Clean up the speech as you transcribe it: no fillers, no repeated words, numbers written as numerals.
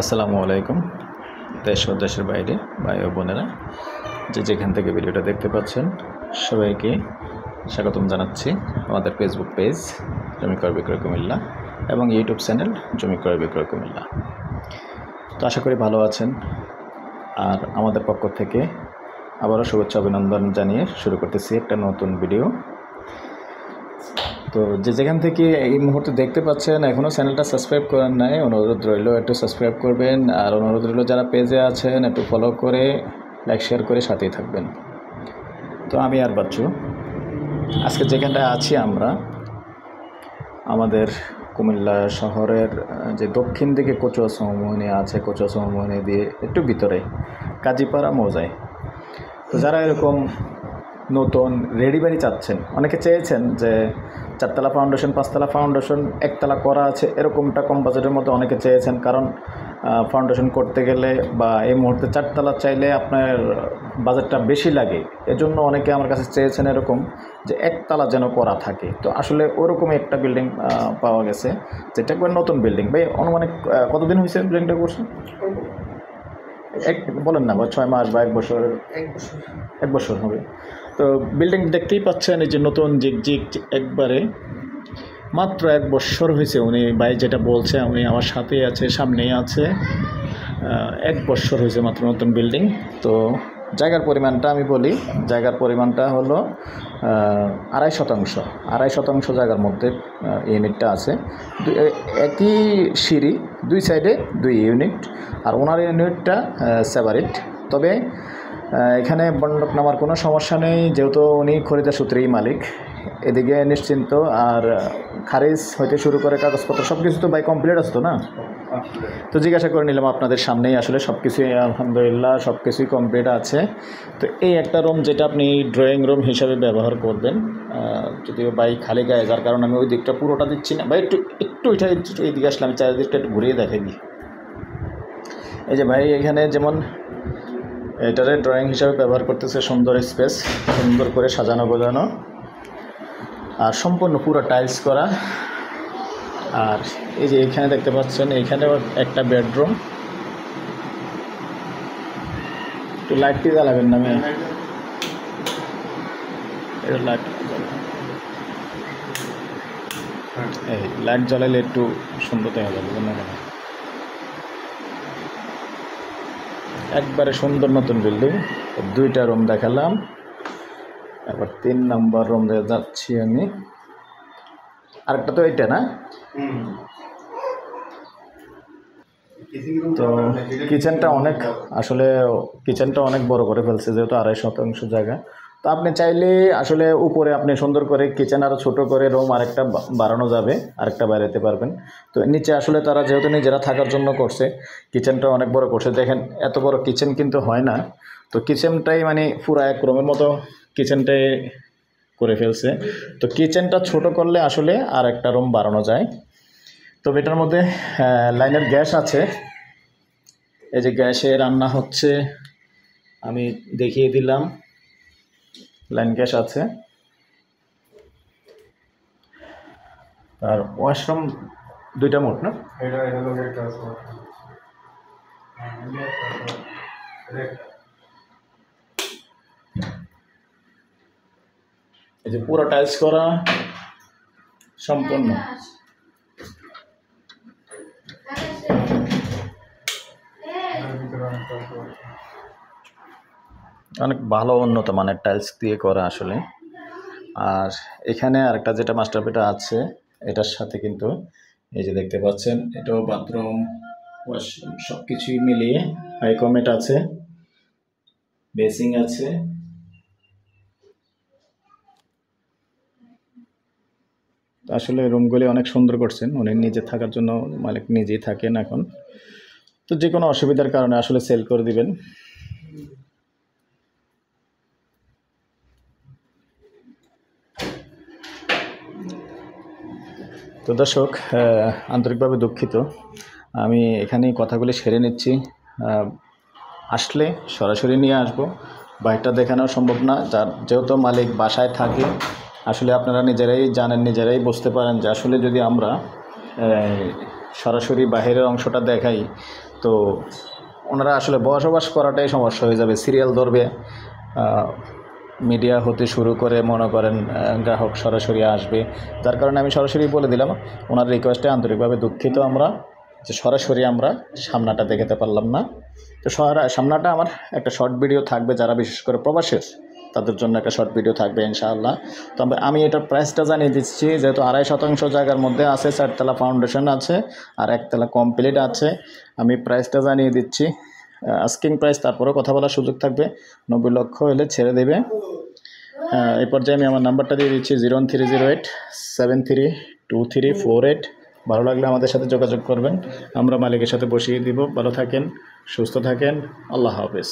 আসসালামু আলাইকুম। দেশ ও দেশের বাইরে ভাই ও বোনেরা যেখান থেকে ভিডিওটা দেখতে পাচ্ছেন সবাইকে স্বাগতম জানাচ্ছি আমাদের ফেসবুক পেজ জমি ক্রয় বিক্রয় কুমিল্লা এবং ইউটিউব চ্যানেল জমি ক্রয় বিক্রয় কুমিল্লা। তো আশা করি ভালো আছেন, আর আমাদের পক্ষ থেকে আবারও শুভেচ্ছা অভিনন্দন জানিয়ে শুরু করতেছি একটা নতুন ভিডিও। তো যেখান থেকে এই মুহূর্তে দেখতে পাচ্ছেন এখনও চ্যানেলটা সাবস্ক্রাইব করেন নাই, অনুরোধ রইল একটু সাবস্ক্রাইব করবেন, আর অনুরোধ রইল যারা পেজে আছেন একটু ফলো করে লাইক শেয়ার করে সাথেই থাকবেন। তো আমি আর বাচ্চু আজকে যেখানটায় আছি আমরা আমাদের কুমিল্লা শহরের যে দক্ষিণ দিকে কচুয়া চৌমুহনী আছে, কচুয়া চৌমুহনী দিয়ে একটু ভিতরে কাজীপাড়া মৌজায়। তো যারা এরকম নতুন রেডি বাড়ি চাচ্ছেন, অনেকে চেয়েছেন যে 4তলা ফাউন্ডেশন 5তলা ফাউন্ডেশন 1তলা করা আছে, এরকমটা কম বাজেটের মধ্যে অনেকে চেয়েছেন। কারণ ফাউন্ডেশন করতে গেলে বা এই মুহূর্তে 4তলা চাইলে আপনার বাজেটটা বেশি লাগে, এজন্য অনেকে আমার কাছে চেয়েছেন এরকম যে 1তলা যেন করা থাকে। তো আসলে ওরকমই একটা বিল্ডিং পাওয়া গেছে, যেটা একবার নতুন বিল্ডিং। ভাই অনুমানিক কতদিন হয়েছে বিল্ডিংটা করছেন? বলেন না, বা 6 মাস বা 1 বছর? 1 বছর হবে। তো বিল্ডিং দেখতেই পাচ্ছেন, এই যে নতুন জিক একবারে মাত্র 1 বছর হয়েছে। উনি ভাই যেটা বলছে, উনি আমার সাথেই আছে, সামনেই আছে। 1 বছর হয়েছে মাত্র নতুন বিল্ডিং। তো জায়গার পরিমাণটা আমি বলি, জায়গার পরিমাণটা হলো 2.5 শতাংশ জায়গার মধ্যে ইউনিটটা আছে। একই সিঁড়ি, 2 সাইডে 2 ইউনিট, আর ওনার ইউনিটটা সেপারেট। তবে এখানে বন্ডক নামার কোনো সমস্যা নেই, যেহেতু উনি খরিদার সূত্রেই মালিক, এদিকে নিশ্চিন্ত। আর খারিজ হইতে শুরু করে কাগজপত্র সব কিছু তো ভাই কমপ্লিট আসতো না? তো জিজ্ঞাসা করে নিলাম আপনাদের সামনেই, আসলে সব কিছুই আলহামদুলিল্লাহ সব কিছুই কমপ্লিট আছে। তো এই একটা রুম যেটা আপনি ড্রয়িং রুম হিসাবে ব্যবহার করবেন, যদিও ভাই খালি গায়ে, যার কারণে আমি ওই দিকটা পুরোটা দিচ্ছি না। ভাই একটু এইদিকে আসলে আমি চারিদিকটা একটু ঘুরিয়ে দেখাই দিই। এই যে ভাই এখানে যেমন এটারে ড্রয়িং হিসাবে ব্যবহার করতেছে, সুন্দর স্পেস, সুন্দর করে সাজানো গোজানো, আর সম্পূর্ণ পুরো টাইলস করা। আর এই যে এখানে দেখতে পাচ্ছেন, এইখানেও একটা বেডরুম। একটু লাইটটি জ্বালাবেন না মেয়ে, এটা লাইট এই লাইট জ্বালাইলে একটু সুন্দর দেখা যাবে না? একবারে সুন্দর নতুন বিল্ডিং। 2টা রুম দেখালাম, এবার 3 নম্বর রুম যাচ্ছি আমি। আরেকটা তো এইটা না? তো কিচেনটা অনেক বড় করে ফেলছে, যেহেতু 2.5 শতাংশ জায়গা। তো আপনি চাইলে আসলে উপরে আপনি সুন্দর করে কিচেন আরও ছোটো করে রুম আরেকটা বাড়ানো যাবে, আরেকটা বাড়াতে পারবেন। তো নিচে আসলে তারা যেহেতু নিজেরা থাকার জন্য করছে, কিচেনটা অনেক বড় করছে। দেখেন এত বড় কিচেন কিন্তু হয় না। তো কিচেনটাই মানে পুরো 1 রুমের মতো কিচেনটাই করে ফেলছে। তো কিচেনটা ছোট করলে আসলে আর একটা রুম বাড়ানো যায়। তবে এটার মধ্যে লাইনের গ্যাস আছে। এই যে গ্যাসে রান্না হচ্ছে, আমি দেখিয়ে দিলাম, লাইন গ্যাস আছে। আর ওয়াশরুম 2টা মোট না? এই যে পুরো টাইলস করা সম্পূর্ণ। অনেক ভালো উন্নত মানের টাইলস দিয়ে করা আসলে। আর এখানে আরেকটা যেটা মাস্টার বেডটা আছে, এটার সাথে কিন্তু এই যে দেখতে পাচ্ছেন, এটাও বাথরুম ওয়াশরুম সব কিছুই মিলিয়ে হাইকমেট আছে, বেসিং আছে। আসলে রুমগুলি অনেক সুন্দর করছেন, উনি নিজে থাকার জন্য, মালিক নিজেই থাকেন এখন। তো যে কোনো অসুবিধার কারণে আসলে সেল করে দিবেন। তো দর্শক, আন্তরিকভাবে দুঃখিত, আমি এখানেই কথাগুলি সেরে নিচ্ছি। আসলে সরাসরি নিয়ে আসবো, বাইকটা দেখানো সম্ভব না, যেহেতু মালিক বাসায় থাকে। আসলে আপনারা নিজেরাই জানেন, নিজেরাই বুঝতে পারেন যে আসলে যদি আমরা সরাসরি বাইরের অংশটা দেখাই, তো ওনারা আসলে বসবাস করাটাই সমস্যা হয়ে যাবে, সিরিয়াল ধরবে, মিডিয়া হতে শুরু করে মনে করেন গ্রাহক সরাসরি আসবে, যার কারণে আমি সরাসরি বলে দিলাম ওনার রিকোয়েস্টে আন্তরিকভাবে দুঃখিত আমরা যে সরাসরি আমরা সামনাটা দেখাতে পারলাম না। তো সামনাটা আমার একটা শর্ট ভিডিও থাকবে, যারা বিশেষ করে প্রবাসীর তাদের জন্য একটা শর্ট ভিডিও থাকবে ইনশাআল্লাহ। তবে আমি এটার প্রাইসটা জানিয়ে দিচ্ছি, যেহেতু 2.5 শতাংশ জায়গার মধ্যে আছে, 4তলা ফাউন্ডেশন আছে আর 1তলা কমপ্লিট আছে। আমি প্রাইসটা জানিয়ে দিচ্ছি, আস্কিং প্রাইস, তারপরেও কথা বলার সুযোগ থাকবে। 90 লক্ষ হলে ছেড়ে দেবে। এই পর্যায়ে আমি আমার নাম্বারটা দিয়ে দিচ্ছি 01308732348। ভালো লাগলে আমাদের সাথে যোগাযোগ করবেন, আমরা মালিকের সাথে বসিয়ে দিব। ভালো থাকেন, সুস্থ থাকেন, আল্লাহ হাফেজ।